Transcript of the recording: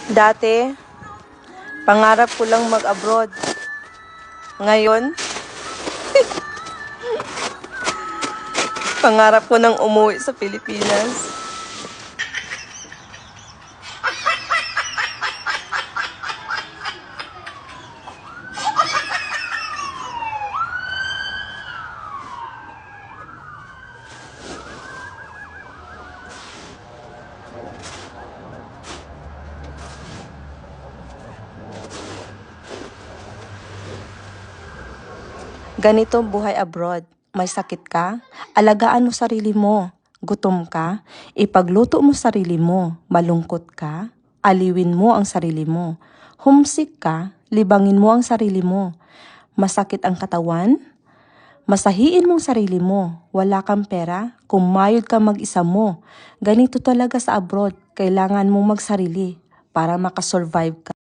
Dati, pangarap ko lang mag-abroad. Ngayon, pangarap ko nang umuwi sa Pilipinas. Ganito buhay abroad. May sakit ka? Alagaan mo sarili mo. Gutom ka? Ipagluto mo sarili mo. Malungkot ka? Aliwin mo ang sarili mo. Homesick ka? Libangin mo ang sarili mo. Masakit ang katawan? Masahiin mong sarili mo. Wala kang pera? Kumayod ka mag-isa mo. Ganito talaga sa abroad. Kailangan mong magsarili para makasurvive ka.